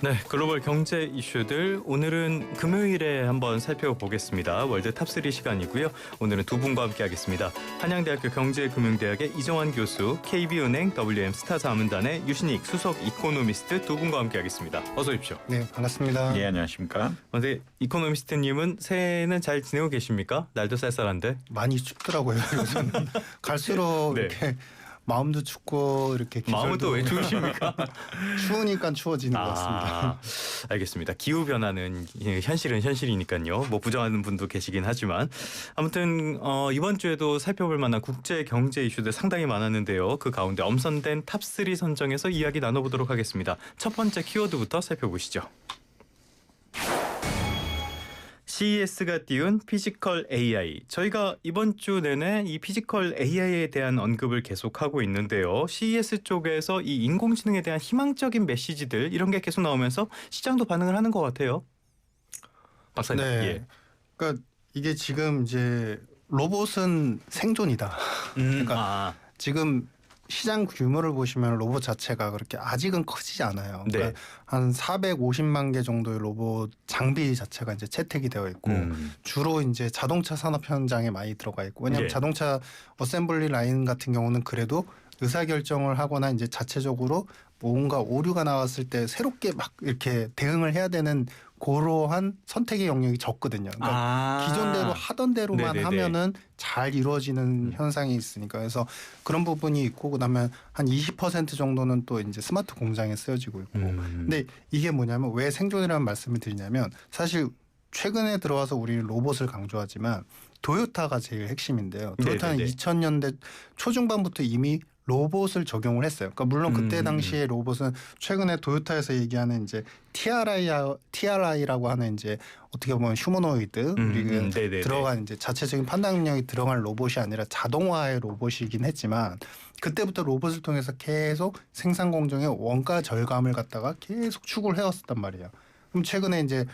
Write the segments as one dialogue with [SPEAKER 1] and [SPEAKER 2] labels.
[SPEAKER 1] 네, 글로벌 경제 이슈들 오늘은 금요일에 한번 살펴보겠습니다. 월드 탑3 시간이고요. 오늘은 두 분과 함께하겠습니다. 한양대학교 경제금융대학의 이정환 교수, KB은행 WM 스타자문단의 유신익 수석 이코노미스트 두 분과 함께하겠습니다. 어서 오십시오.
[SPEAKER 2] 네, 반갑습니다.
[SPEAKER 3] 예, 안녕하십니까.
[SPEAKER 1] 네, 이코노미스트님은 새해는 잘 지내고 계십니까? 날도 쌀쌀한데.
[SPEAKER 2] 많이 춥더라고요. 요즘 갈수록
[SPEAKER 1] 네.
[SPEAKER 2] 이렇게 마음도 춥고 이렇게
[SPEAKER 1] 마음은 또 왜 추우십니까?
[SPEAKER 2] 추우니까 추워지는 것 같습니다.
[SPEAKER 1] 알겠습니다. 기후 변화는 현실은 현실이니까요. 뭐 부정하는 분도 계시긴 하지만 아무튼 이번 주에도 살펴볼 만한 국제 경제 이슈들 상당히 많았는데요. 그 가운데 엄선된 탑3 선정해서 이야기 나눠보도록 하겠습니다. 첫 번째 키워드부터 살펴보시죠. CES가 띄운 피지컬 AI. 저희가 이번 주 내내 이 피지컬 AI에 대한 언급을 계속하고 있는데요. CES 쪽에서 이 인공지능에 대한 희망적인 메시지들 이런 게 계속 나오면서 시장도 반응을 하는 것 같아요. 박사님.
[SPEAKER 2] 네.
[SPEAKER 1] 예.
[SPEAKER 2] 그러니까 이게 지금 이제 로봇은 생존이다. 그러니까 지금 시장 규모를 보시면 로봇 자체가 그렇게 아직은 커지지 않아요. 그러니까
[SPEAKER 1] 네.
[SPEAKER 2] 한 450만 개 정도의 로봇 장비 자체가 이제 채택이 되어 있고 주로 이제 자동차 산업 현장에 많이 들어가 있고 왜냐하면
[SPEAKER 1] 예.
[SPEAKER 2] 자동차 어셈블리 라인 같은 경우는 그래도 의사결정을 하거나 이제 자체적으로 뭔가 오류가 나왔을 때 새롭게 막 이렇게 대응을 해야 되는 그러한 선택의 영역이 적거든요. 그러니까 기존대로 하던 대로만
[SPEAKER 1] 네네네.
[SPEAKER 2] 하면은 잘 이루어지는 현상이 있으니까 그래서 그런 부분이 있고 그다음에 한 20% 정도는 또 이제 스마트 공장에 쓰여지고 있고 근데 이게 뭐냐면 왜 생존이라는 말씀을 드리냐면 사실 최근에 들어와서 우리는 로봇을 강조하지만 도요타가 제일 핵심인데요. 도요타는
[SPEAKER 1] 네네네.
[SPEAKER 2] 2000년대 초중반부터 이미 로봇을 적용을 했어요. 그러니까 물론 그때 당시에 로봇은 최근에 도요타에서 얘기하는 이제 TRI라고 하는 이제 어떻게 보면 휴머노이드 우리가 들어간 이제 자체적인 판단 능력이 들어간 로봇이 아니라 자동화의 로봇이긴 했지만 그때부터 로봇을 통해서 계속 생산 공정의 원가 절감을 갖다가 계속 추구를 해왔었단 말이에요. 그럼 최근에 이제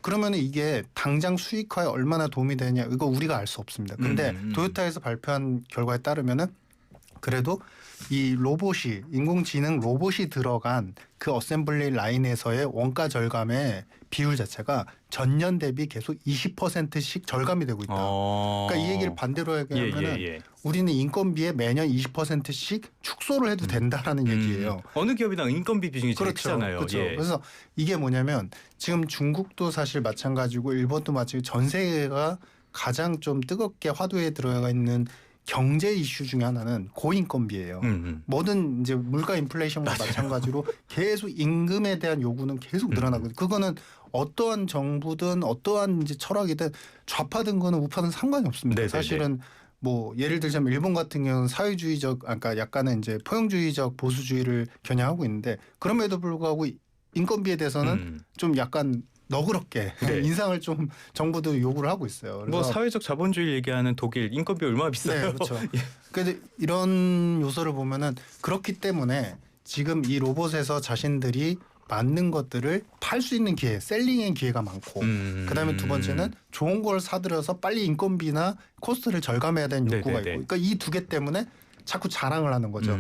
[SPEAKER 2] 그러면 이게 당장 수익화에 얼마나 도움이 되냐 이거 우리가 알 수 없습니다. 근데 도요타에서 발표한 결과에 따르면은 그래도 이 로봇이 인공지능 로봇이 들어간 그 어셈블리 라인에서의 원가 절감의 비율 자체가 전년 대비 계속 20%씩 절감이 되고 있다. 그러니까 이 얘기를 반대로 얘기하면은 우리는 인건비에 매년 20%씩 축소를 해도 된다라는 얘기예요.
[SPEAKER 1] 어느 기업이나 인건비 비중이 제일 크잖아요.
[SPEAKER 2] 그렇죠.
[SPEAKER 1] 예.
[SPEAKER 2] 그래서 이게 뭐냐면 지금 중국도 사실 마찬가지고 일본도 마찬가지고 전 세계가 가장 좀 뜨겁게 화두에 들어가 있는 경제 이슈 중에 하나는 고인건비예요. 뭐든 이제 물가 인플레이션과 마찬가지로 계속 임금에 대한 요구는 계속 늘어나거든요. 그거는 어떠한 정부든 어떠한 이제 철학이든 좌파든 거는 우파든 상관이 없습니다.
[SPEAKER 1] 네네네.
[SPEAKER 2] 사실은 뭐 예를 들자면 일본 같은 경우는 사회주의적, 그러니까 약간의 이제 포용주의적 보수주의를 겨냥하고 있는데 그럼에도 불구하고 인건비에 대해서는 좀 약간 너그럽게 인상을 좀 정부도 요구를 하고 있어요. 그래서
[SPEAKER 1] 뭐 사회적 자본주의 얘기하는 독일 인건비 얼마나 비싸요?
[SPEAKER 2] 네, 그렇죠. 그런데 이런 요소를 보면은 그렇기 때문에 지금 이 로봇에서 자신들이 만든 것들을 팔 수 있는 기회, 셀링의 기회가 많고 그다음에 두 번째는 좋은 걸 사들여서 빨리 인건비나 코스트를 절감해야 되는 욕구가 있고 그러니까 이 두 개 때문에 자꾸 자랑을 하는 거죠.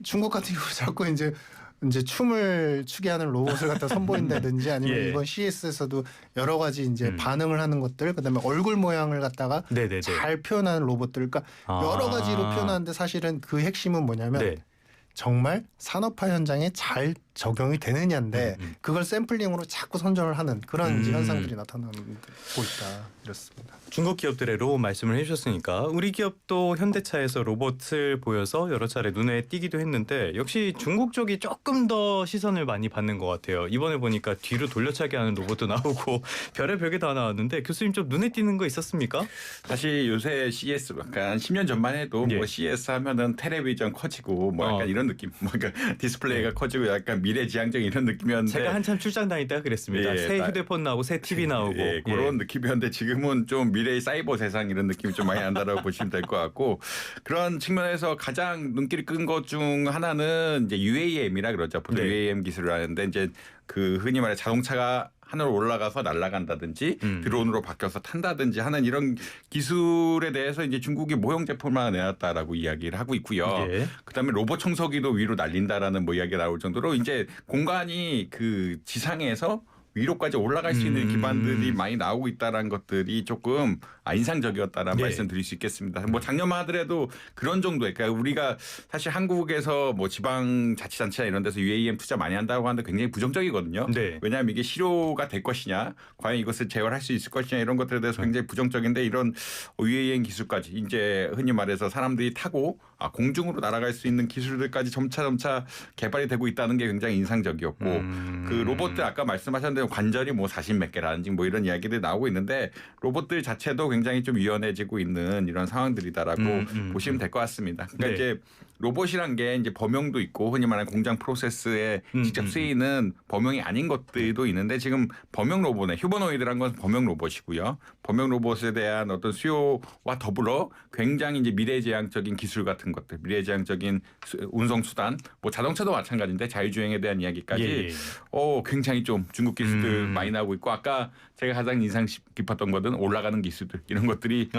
[SPEAKER 2] 중국 같은 경우 자꾸 이제 춤을 추게 하는 로봇을 갖다 선보인다든지 아니면 이번 CES에서도 여러 가지 이제 반응을 하는 것들 그다음에 얼굴 모양을 갖다가 잘 표현하는 로봇들 그러니까 여러 가지로 표현하는데 사실은 그 핵심은 뭐냐면 정말 산업화 현장에 잘 적용이 되느냐인데 그걸 샘플링으로 자꾸 선전을 하는 그런 이제 현상들이 나타나고 있다 이렇습니다.
[SPEAKER 1] 중국 기업들의 로봇 말씀을 해주셨으니까 우리 기업도 현대차에서 로봇을 보여서 여러 차례 눈에 띄기도 했는데 역시 중국 쪽이 조금 더 시선을 많이 받는 것 같아요. 이번에 보니까 뒤로 돌려차기 하는 로봇도 나오고 별의 별게 다 나왔는데 교수님 좀 눈에 띄는 거 있었습니까?
[SPEAKER 3] 사실 요새 CES 약간 10년 전만 해도 뭐 CES 하면은 텔레비전 커지고 뭐 약간 이런 느낌, 뭐 그러니까 디스플레이가 커지고 약간 미래지향적 이런 느낌이었는데
[SPEAKER 1] 제가 한참 출장 다닐 때가 그랬습니다. 새 휴대폰 나오고 새 TV 나오고
[SPEAKER 3] 그런 느낌이었는데 지금은 좀 미래의 사이버 세상 이런 느낌이 좀 많이 난다라고 보시면 될 것 같고 그런 측면에서 가장 눈길이 끈 것 중 하나는 이제 UAM이라 그러죠. 보통 UAM 기술을 하는데 이제 그 흔히 말해 자동차가 하늘로 올라가서 날아간다든지 드론으로 바뀌어서 탄다든지 하는 이런 기술에 대해서 이제 중국이 모형 제품을 하나 내놨다라고 이야기를 하고 있고요.
[SPEAKER 1] 예.
[SPEAKER 3] 그다음에 로봇 청소기도 위로 날린다라는 뭐 이야기가 나올 정도로 이제 공간이 그 지상에서 위로까지 올라갈 수 있는 기반들이 많이 나오고 있다는 것들이 조금 인상적이었다라는
[SPEAKER 1] 네.
[SPEAKER 3] 말씀드릴 수 있겠습니다. 뭐 작년만 하더라도 그런 정도에 그러니까 우리가 사실 한국에서 뭐 지방자치단체나 이런 데서 UAM 투자 많이 한다고 하는데 굉장히 부정적이거든요.
[SPEAKER 1] 네.
[SPEAKER 3] 왜냐하면 이게 실효가 될 것이냐 과연 이것을 재활할 수 있을 것이냐 이런 것들에 대해서 굉장히 부정적인데 이런 UAM 기술까지 이제 흔히 말해서 사람들이 타고 공중으로 날아갈 수 있는 기술들까지 점차 개발이 되고 있다는 게 굉장히 인상적이었고 그 로봇들 아까 말씀하셨는데 관절이 뭐 40몇 개라든지 뭐 이런 이야기들이 나오고 있는데 로봇들 자체도 굉장히 좀 유연해지고 있는 이런 상황들이다라고 보시면 될 것 같습니다. 그러니까
[SPEAKER 1] 네.
[SPEAKER 3] 이제 로봇이란 게 이제 범용도 있고 흔히 말하는 공장 프로세스에 직접 쓰이는 범용이 아닌 것들도 있는데 지금 범용 로봇에 휴머노이드란 건 범용 로봇이고요. 범용 로봇에 대한 어떤 수요와 더불어 굉장히 이제 미래지향적인 기술 같은 것들, 미래지향적인 운송 수단, 뭐 자동차도 마찬가지인데 자율주행에 대한 이야기까지
[SPEAKER 1] 예.
[SPEAKER 3] 굉장히 좀 중국 기술들 많이 나오고 있고 아까 제가 가장 인상 깊었던 것은 올라가는 기술들 이런 것들이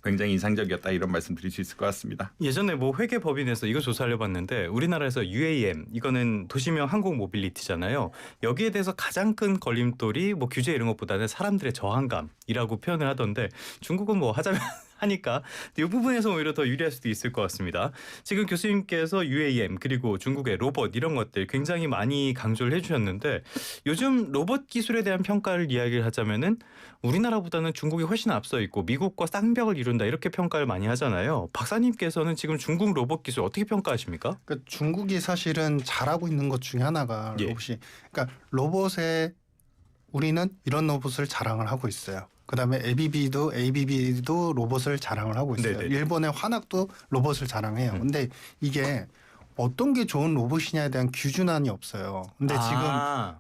[SPEAKER 3] 굉장히 인상적이었다 이런 말씀 드릴 수 있을 것 같습니다.
[SPEAKER 1] 예전에 뭐 회계법인에서 이거 조사를 해봤는데 우리나라에서 UAM 이거는 도시명 항공 모빌리티잖아요. 여기에 대해서 가장 큰 걸림돌이 뭐 규제 이런 것보다는 사람들의 저항감이라고 표현을 하던데 중국은 뭐 하자면 하니까 이 부분에서 오히려 더 유리할 수도 있을 것 같습니다. 지금 교수님께서 UAM 그리고 중국의 로봇 이런 것들 굉장히 많이 강조를 해주셨는데 요즘 로봇 기술에 대한 평가를 이야기를 하자면은 우리나라보다는 중국이 훨씬 앞서 있고 미국과 쌍벽을 이룬다 이렇게 평가를 많이 하잖아요. 박사님께서는 지금 중국 로봇 기술 어떻게 평가하십니까?
[SPEAKER 2] 그러니까 중국이 사실은 잘하고 있는 것 중에 하나가
[SPEAKER 1] 예.
[SPEAKER 2] 로봇이 그러니까 로봇에 우리는 이런 로봇을 자랑을 하고 있어요. 그다음에 ABB도 로봇을 자랑을 하고 있어요.
[SPEAKER 1] 네네.
[SPEAKER 2] 일본의 화낙도 로봇을 자랑해요. 근데 이게 어떤 게 좋은 로봇이냐에 대한 기준안이 없어요. 근데 지금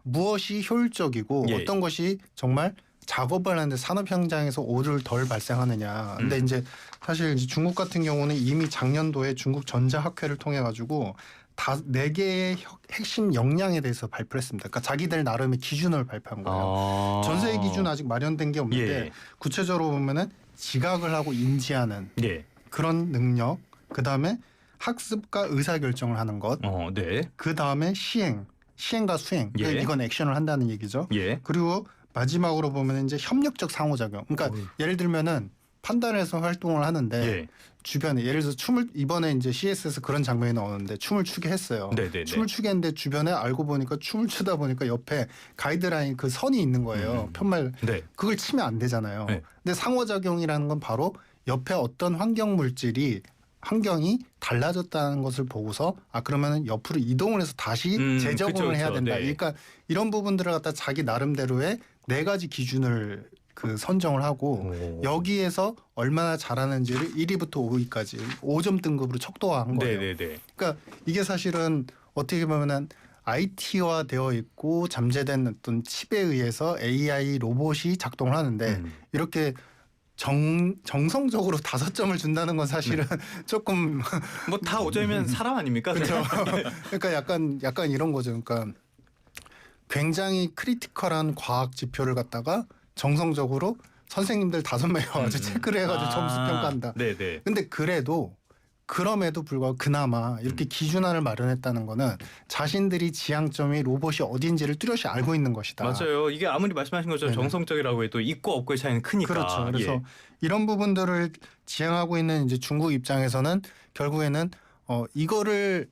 [SPEAKER 2] 무엇이 효율적이고
[SPEAKER 1] 예.
[SPEAKER 2] 어떤 것이 정말 작업을 하는데 산업 현장에서 오류를 덜 발생하느냐. 근데 이제 사실 이제 중국 같은 경우는 이미 작년도에 중국 전자학회를 통해 가지고 4개의 핵심 역량에 대해서 발표를 했습니다. 그러니까 자기들 나름의 기준을 발표한 거예요. 전 세계 기준 아직 마련된 게 없는데
[SPEAKER 1] 예.
[SPEAKER 2] 구체적으로 보면은 지각을 하고 인지하는
[SPEAKER 1] 예.
[SPEAKER 2] 그런 능력, 그 다음에 학습과 의사결정을 하는 것,
[SPEAKER 1] 네.
[SPEAKER 2] 그 다음에 시행과 수행.
[SPEAKER 1] 예.
[SPEAKER 2] 이건 액션을 한다는 얘기죠.
[SPEAKER 1] 예.
[SPEAKER 2] 그리고 마지막으로 보면 이제 협력적 상호작용. 그러니까 예를 들면은 판단해서 활동을 하는데
[SPEAKER 1] 예.
[SPEAKER 2] 주변에 예를 들어서 춤을 이번에 이제 CS에서 그런 장면이 나오는데 춤을 추게 했어요.
[SPEAKER 1] 네네네.
[SPEAKER 2] 춤을 추게 했는데 주변에 알고 보니까 춤을 추다 보니까 옆에 가이드라인 그 선이 있는 거예요. 편말
[SPEAKER 1] 네.
[SPEAKER 2] 그걸 치면 안 되잖아요.
[SPEAKER 1] 네.
[SPEAKER 2] 근데 상호작용이라는 건 바로 옆에 어떤 환경이 달라졌다는 것을 보고서 그러면은 옆으로 이동을 해서 다시 재적응을
[SPEAKER 1] 그쵸,
[SPEAKER 2] 해야
[SPEAKER 1] 그쵸.
[SPEAKER 2] 된다.
[SPEAKER 1] 네.
[SPEAKER 2] 그러니까 이런 부분들을 갖다 자기 나름대로의 4가지 기준을 선정을 하고 여기에서 얼마나 잘하는지를 1위부터 5위까지 5점 등급으로 척도한 거예요.
[SPEAKER 1] 네네네.
[SPEAKER 2] 그러니까 이게 사실은 어떻게 보면은 IT화 되어 있고 잠재된 어떤 칩에 의해서 AI 로봇이 작동을 하는데 이렇게 정성적으로 5점을 준다는 건 사실은 조금
[SPEAKER 1] 뭐 다 5점이면 사람 아닙니까?
[SPEAKER 2] 그렇죠. 그러니까 약간 이런 거죠. 그러니까 굉장히 크리티컬한 과학 지표를 갖다가 정성적으로 선생님들 5명이 와서 체크를 해가지고 점수 평가한다.
[SPEAKER 1] 네네.
[SPEAKER 2] 근데 그럼에도 불구하고 그나마 이렇게 기준안을 마련했다는 거는 자신들이 지향점이 로봇이 어딘지를 뚜렷이 알고 있는 것이다.
[SPEAKER 1] 맞아요. 이게 아무리 말씀하신 것처럼
[SPEAKER 2] 네네.
[SPEAKER 1] 정성적이라고 해도 있고 없고의 차이는 크니까.
[SPEAKER 2] 그렇죠. 그래서
[SPEAKER 1] 예.
[SPEAKER 2] 이런 부분들을 지향하고 있는 이제 중국 입장에서는 결국에는 이거를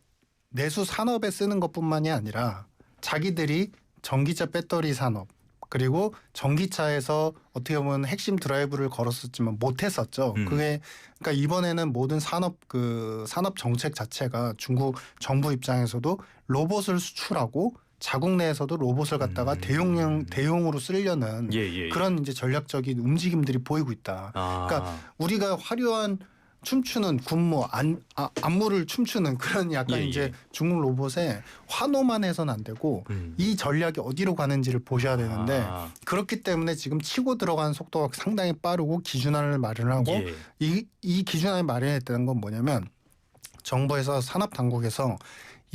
[SPEAKER 2] 내수 산업에 쓰는 것뿐만이 아니라 자기들이 전기차 배터리 산업 그리고 전기차에서 어떻게 보면 핵심 드라이브를 걸었었지만 못했었죠. 그게 그러니까 이번에는 모든 산업 정책 자체가 중국 정부 입장에서도 로봇을 수출하고 자국 내에서도 로봇을 갖다가 대용으로 쓰려는 그런 이제 전략적인 움직임들이 보이고 있다. 그러니까 우리가 화려한 춤추는 군무 안무를 춤추는 그런 약간 이제 중국 로봇에 환호만 해서는 안 되고 이 전략이 어디로 가는지를 보셔야 되는데 그렇기 때문에 지금 치고 들어가는 속도가 상당히 빠르고 기준안을 마련하고 이 기준안을 마련했다는 건 뭐냐면 정부에서 산업 당국에서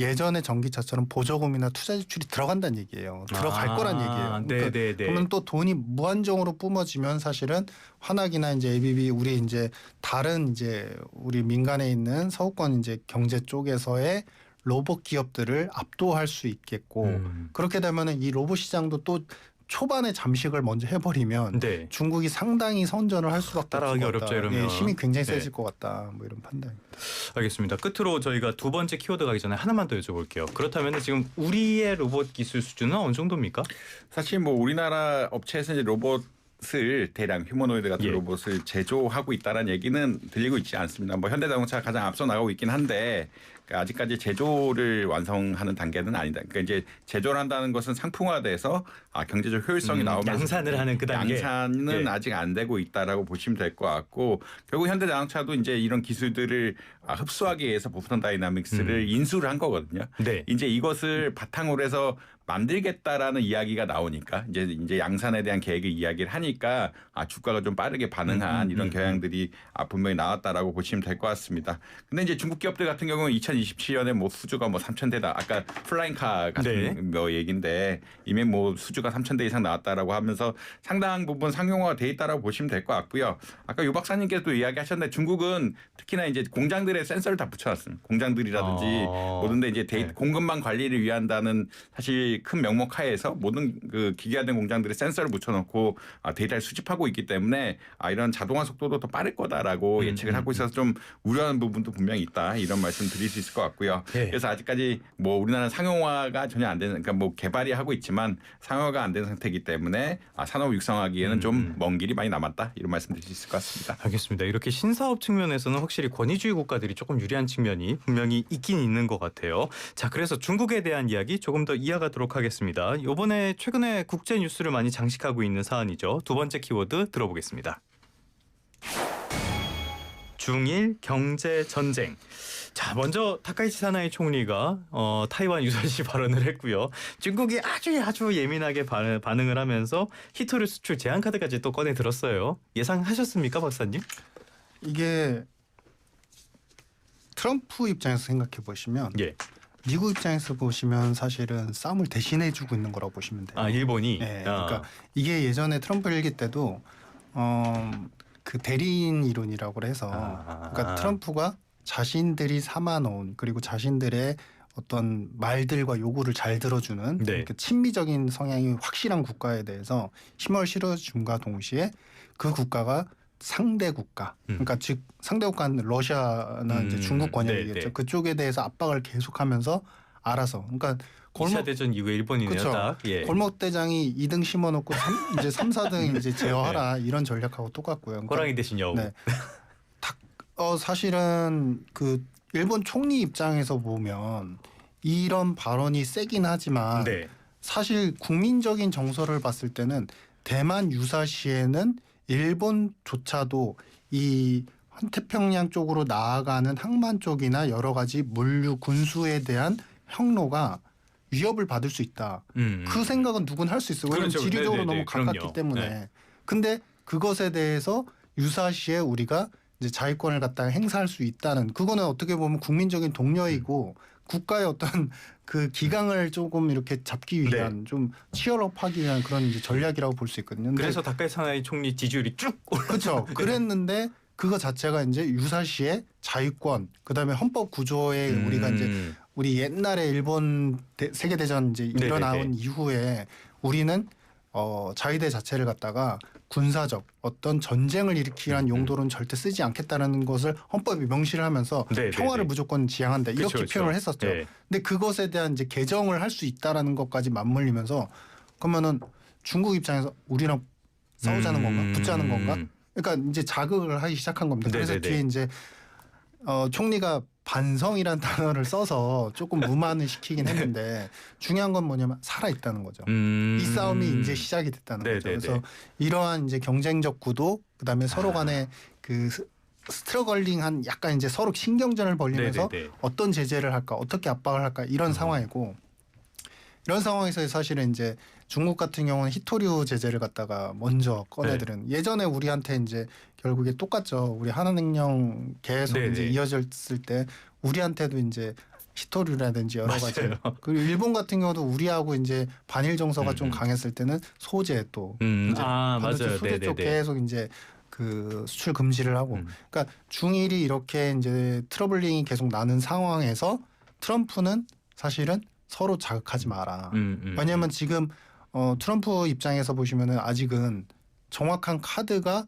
[SPEAKER 2] 예전의 전기차처럼 보조금이나 투자 지출이 들어간다는 얘기예요. 들어갈 거란 얘기예요. 그러니까
[SPEAKER 1] 네네네.
[SPEAKER 2] 그러면 또 돈이 무한정으로 뿜어지면 사실은 환학이나 이제 ABB 우리 이제 다른 이제 우리 민간에 있는 서구권 이제 경제 쪽에서의 로봇 기업들을 압도할 수 있겠고 그렇게 되면은 이 로봇 시장도 또 초반에 잠식을 먼저 해버리면
[SPEAKER 1] 네.
[SPEAKER 2] 중국이 상당히 선전을 할 수밖에
[SPEAKER 1] 따라가기
[SPEAKER 2] 없을 것 같다.
[SPEAKER 1] 어렵죠, 이러면.
[SPEAKER 2] 예, 힘이 굉장히
[SPEAKER 1] 네.
[SPEAKER 2] 세질 것 같다. 뭐 이런 판단입니다.
[SPEAKER 1] 알겠습니다. 끝으로 저희가 두 번째 키워드 가기 전에 하나만 더 여쭤볼게요. 그렇다면 지금 우리의 로봇 기술 수준은 어느 정도입니까?
[SPEAKER 3] 사실 뭐 우리나라 업체에서 이제 로봇을 대량 휴머노이드 같은
[SPEAKER 1] 예.
[SPEAKER 3] 로봇을 제조하고 있다는 얘기는 들리고 있지 않습니다. 뭐 현대자동차가 가장 앞서 나가고 있긴 한데 아직까지 제조를 완성하는 단계는 아니다. 그러니까 이제 제조를 한다는 것은 상품화돼서 경제적 효율성이 나오면서
[SPEAKER 1] 양산을 하는 그 단계.
[SPEAKER 3] 양산은
[SPEAKER 1] 예.
[SPEAKER 3] 아직 안 되고 있다라고 보시면 될 것 같고 결국 현대자동차도 이제 이런 기술들을 흡수하기 위해서 보스턴 다이나믹스를 인수를 한 거거든요.
[SPEAKER 1] 네.
[SPEAKER 3] 이제 이것을 바탕으로 해서 만들겠다라는 이야기가 나오니까 이제 양산에 대한 계획의 이야기를 하니까 주가가 좀 빠르게 반응한 이런 경향들이 분명히 나왔다라고 보시면 될 것 같습니다. 근데 이제 중국 기업들 같은 경우는 2027년에 뭐 수주가 뭐 3,000대다. 아까 플라잉카 같은
[SPEAKER 1] 네.
[SPEAKER 3] 뭐 얘기인데 이미 뭐 수주가 3,000대 이상 나왔다라고 하면서 상당 부분 상용화가 돼 있다라고 보시면 될 것 같고요. 아까 유 박사님께서도 이야기하셨는데 중국은 특히나 이제 공장들의 센서를 다 붙여놨습니다. 공장들이라든지 모든 데 이제 공급망 관리를 위한다는 사실 큰 명목 하에서 모든 그 기계화된 공장들의 센서를 붙여놓고 데이터를 수집하고 있기 때문에 이런 자동화 속도도 더 빠를 거다라고 예측을 하고 있어서 좀 우려하는 부분도 분명히 있다 이런 말씀 드릴 수 있을 것 같고요.
[SPEAKER 1] 네.
[SPEAKER 3] 그래서 아직까지 뭐 우리나라는 상용화가 전혀 안 되는 그러니까 뭐 개발이 하고 있지만 상용화가 안 된 상태이기 때문에 산업 육성하기에는 좀 먼 길이 많이 남았다 이런 말씀 드릴 수 있을 것 같습니다.
[SPEAKER 1] 알겠습니다. 이렇게 신사업 측면에서는 확실히 권위주의 국가들이 조금 유리한 측면이 분명히 있긴 있는 것 같아요. 자, 그래서 중국에 대한 이야기 조금 더 이어가도록 하겠습니다. 이번에 최근에 국제 뉴스를 많이 장식하고 있는 사안이죠. 두 번째 키워드 들어보겠습니다. 중일 경제 전쟁. 자, 먼저 타카이치 사나이 총리가 타이완 유사시 발언을 했고요. 중국이 아주 예민하게 반응을 하면서 히토류 수출 제한 카드까지 또 꺼내 들었어요. 예상하셨습니까, 박사님?
[SPEAKER 2] 이게 트럼프 입장에서 생각해 보시면
[SPEAKER 1] 예.
[SPEAKER 2] 미국 입장에서 보시면 사실은 싸움을 대신해주고 있는 거라고 보시면 돼요.
[SPEAKER 1] 일본이.
[SPEAKER 2] 네, 그러니까 이게 예전에 트럼프 일기 때도 그 대리인 이론이라고 해서 그러니까 트럼프가 자신들이 삼아놓은 그리고 자신들의 어떤 말들과 요구를 잘 들어주는
[SPEAKER 1] 네.
[SPEAKER 2] 이렇게 친미적인 성향이 확실한 국가에 대해서 힘을 실어줌과 동시에 그 국가가 상대 국가, 그러니까 즉 상대 국가는 러시아나 이제 중국 권역이겠죠.
[SPEAKER 1] 네.
[SPEAKER 2] 그쪽에 대해서 압박을 계속하면서 알아서, 그러니까
[SPEAKER 1] 2차 대전 이후에 일본이네요.
[SPEAKER 2] 그쵸.
[SPEAKER 1] 딱. 예.
[SPEAKER 2] 골목대장이 2등 심어놓고 이제 3, 4등 이제 제어하라 이런 전략하고 똑같고요. 그러니까
[SPEAKER 1] 호랑이 대신 여우.
[SPEAKER 2] 네. 사실은 그 일본 총리 입장에서 보면 이런 발언이 세긴 하지만
[SPEAKER 1] 네.
[SPEAKER 2] 사실 국민적인 정서를 봤을 때는 대만 유사시에는 일본조차도 이 환태평양 쪽으로 나아가는 항만 쪽이나 여러 가지 물류 군수에 대한 항로가 위협을 받을 수 있다. 그 생각은 누군 할 수 있어요. 왜냐하면
[SPEAKER 1] 그렇죠.
[SPEAKER 2] 지리적으로
[SPEAKER 1] 네네네.
[SPEAKER 2] 너무 가깝기
[SPEAKER 1] 그럼요.
[SPEAKER 2] 때문에.
[SPEAKER 1] 네.
[SPEAKER 2] 근데 그것에 대해서 유사시에 우리가 이제 자위권을 갖다가 행사할 수 있다는 그거는 어떻게 보면 국민적인 독려이고 국가의 어떤 그 기강을 조금 이렇게 잡기 위한 좀 치열업하기 위한 그런 이제 전략이라고 볼 수 있거든요. 근데
[SPEAKER 1] 그래서 다카이 사나이 총리 지지율이 쭉
[SPEAKER 2] 그렇죠. 그랬는데 그거 자체가 이제 유사시에 자위권, 그다음에 헌법 구조에 우리가 이제 우리 옛날에 일본 세계 대전 이제 일어나온 이후에 우리는 자위대 자체를 갖다가 군사적 어떤 전쟁을 일으키기 위한 용도로는 절대 쓰지 않겠다는 것을 헌법이 명시를 하면서 평화를 무조건 지향한다 이렇게
[SPEAKER 1] 그렇죠.
[SPEAKER 2] 표현을 했었죠.
[SPEAKER 1] 네.
[SPEAKER 2] 근데 그것에 대한 이제 개정을 할 수 있다라는 것까지 맞물리면서 그러면은 중국 입장에서 우리랑 싸우자는 건가, 붙자는 건가? 그러니까 이제 자극을 하기 시작한 겁니다. 그래서 뒤에 이제 총리가 반성이란 단어를 써서 조금 무마는 시키긴 했는데 중요한 건 뭐냐면 살아 있다는 거죠. 이 싸움이 이제 시작이 됐다는 거죠. 그래서 이러한 이제 경쟁적 구도, 그다음에 서로 간에 그 스트러글링한 약간 이제 서로 신경전을 벌이면서 어떤 제재를 할까, 어떻게 압박을 할까 이런 상황이고, 이런 상황에서 사실은 이제 중국 같은 경우는 히토류 제재를 갖다가 먼저 꺼내들은 예전에 우리한테 이제 결국에 똑같죠. 우리 한한냉령 계속 이제 이어졌을 때 우리한테도 이제 히토류라든지 여러 가지.
[SPEAKER 1] 맞아요.
[SPEAKER 2] 그리고 일본 같은 경우도 우리하고 이제 반일 정서가 좀 강했을 때는 소재 또 이제 반도체
[SPEAKER 1] 맞아요.
[SPEAKER 2] 소재 쪽
[SPEAKER 1] 네네네.
[SPEAKER 2] 계속 이제 그 수출 금지를 하고. 그러니까 중일이 이렇게 이제 트러블링이 계속 나는 상황에서 트럼프는 사실은 서로 자극하지 마라. 왜냐하면 지금 트럼프 입장에서 보시면은 아직은 정확한 카드가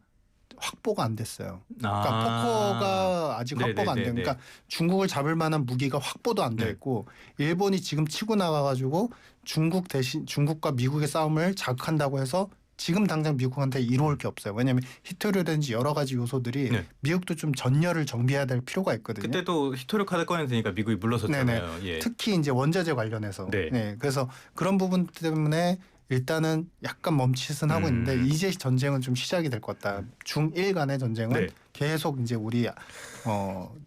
[SPEAKER 2] 확보가 안 됐어요. 그러니까 포커가 아직 확보가 안 돼요.
[SPEAKER 1] 네네네네.
[SPEAKER 2] 그러니까 중국을 잡을 만한 무기가 확보도 안 돼 있고 일본이 지금 치고 나가가지고 중국 대신 중국과 미국의 싸움을 자극한다고 해서 지금 당장 미국한테 이로울 게 없어요. 왜냐하면 히토류라든지 여러 가지 요소들이
[SPEAKER 1] 네.
[SPEAKER 2] 미국도 좀 전열을 정비해야 될 필요가 있거든요.
[SPEAKER 1] 그때도 히토류 카드 꺼내니까 미국이 물러섰잖아요. 예.
[SPEAKER 2] 특히 이제 원자재 관련해서.
[SPEAKER 1] 네.
[SPEAKER 2] 그래서 그런 부분 때문에 일단은 약간 멈칫은 하고 있는데 이제 전쟁은 좀 시작이 될 것 같다. 중일 간의 전쟁은
[SPEAKER 1] 네.
[SPEAKER 2] 계속 이제 우리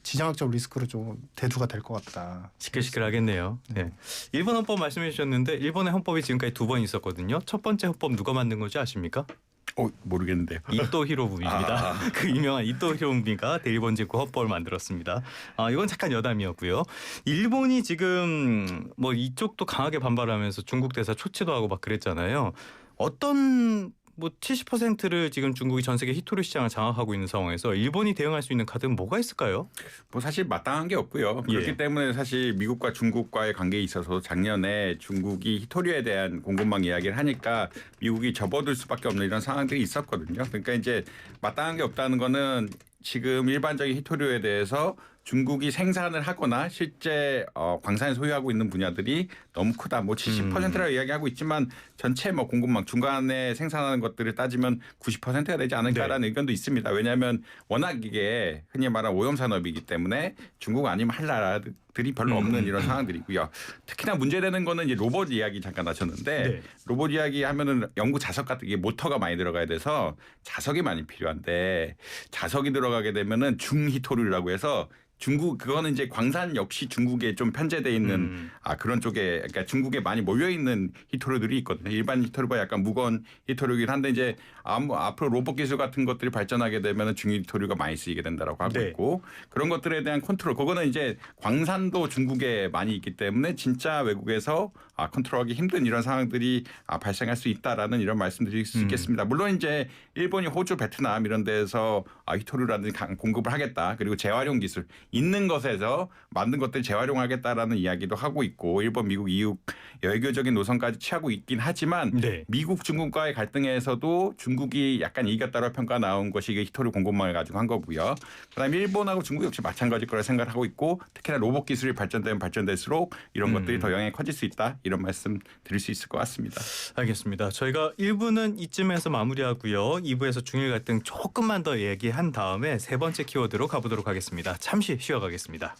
[SPEAKER 2] 지정학적 리스크로 좀 대두가 될 것 같다.
[SPEAKER 1] 시끌시끌하겠네요. 네. 일본 헌법 말씀해 주셨는데 일본의 헌법이 지금까지 2번 있었거든요. 첫 번째 헌법 누가 만든 건지 아십니까?
[SPEAKER 3] 모르겠는데요.
[SPEAKER 1] 이토 히로부미입니다. 그 유명한 이토 히로부미가 대일본 제국 헌법을 만들었습니다. 이건 잠깐 여담이었고요. 일본이 지금 뭐 이쪽도 강하게 반발하면서 중국 대사 초치도 하고 막 그랬잖아요. 어떤 뭐 70%를 지금 중국이 전 세계 히토류 시장을 장악하고 있는 상황에서 일본이 대응할 수 있는 카드는 뭐가 있을까요?
[SPEAKER 3] 뭐 사실 마땅한 게 없고요. 그렇기 때문에 사실 미국과 중국과의 관계에 있어서 작년에 중국이 히토류에 대한 공급망 이야기를 하니까 미국이 접어들 수밖에 없는 이런 상황들이 있었거든요. 그러니까 이제 마땅한 게 없다는 거는 지금 일반적인 히토류에 대해서 중국이 생산을 하거나 실제 광산을 소유하고 있는 분야들이 너무 크다. 뭐 70%라고 이야기하고 있지만 전체 뭐 공급망 중간에 생산하는 것들을 따지면 90%가 되지 않을까라는 의견도 있습니다. 왜냐하면 워낙 이게 흔히 말하는 오염 산업이기 때문에 중국 아니면 할 나라들이 별로 없는 이런 상황들이고요. 특히나 문제되는 거는 이제 로봇 이야기 잠깐 하셨는데 로봇 이야기 하면은 연구 자석 같은 게 모터가 많이 들어가야 돼서 자석이 많이 필요한데 자석이 들어가게 되면은 중히토류라고 해서 중국 그거는 이제 광산 역시 중국에 좀 편제돼 있는 그런 쪽에 그러니까 중국에 많이 모여 있는 히토류들이 있거든요. 일반 히토류가 약간 무거운 히토류이긴 한데 이제 앞으로 로봇 기술 같은 것들이 발전하게 되면 중히 히토류가 많이 쓰이게 된다라고 하고 있고 그런 것들에 대한 컨트롤 그거는 이제 광산도 중국에 많이 있기 때문에 진짜 외국에서 컨트롤하기 힘든 이런 상황들이 발생할 수 있다라는 이런 말씀드릴 수 있겠습니다. 물론 이제 일본이 호주, 베트남 이런 데서 히토류라든지 공급을 하겠다. 그리고 재활용 기술 있는 것에서 만든 것들 재활용하겠다라는 이야기도 하고 있고 일본, 미국, EU 외교적인 노선까지 취하고 있긴 하지만 미국, 중국과의 갈등에서도 중국이 약간 이겼다고 평가 나온 것이 히토류 공급망을 가지고 한 거고요. 그다음에 일본하고 중국 역시 마찬가지일 거라 생각을 하고 있고 특히나 로봇 기술이 발전되면 발전될수록 이런 것들이 더 영향이 커질 수 있다. 이런 말씀 드릴 수 있을 것 같습니다.
[SPEAKER 1] 알겠습니다. 저희가 1부는 이쯤에서 마무리하고요. 2부에서 중일 갈등 조금만 더 얘기한 다음에 세 번째 키워드로 가보도록 하겠습니다. 잠시 쉬어가겠습니다.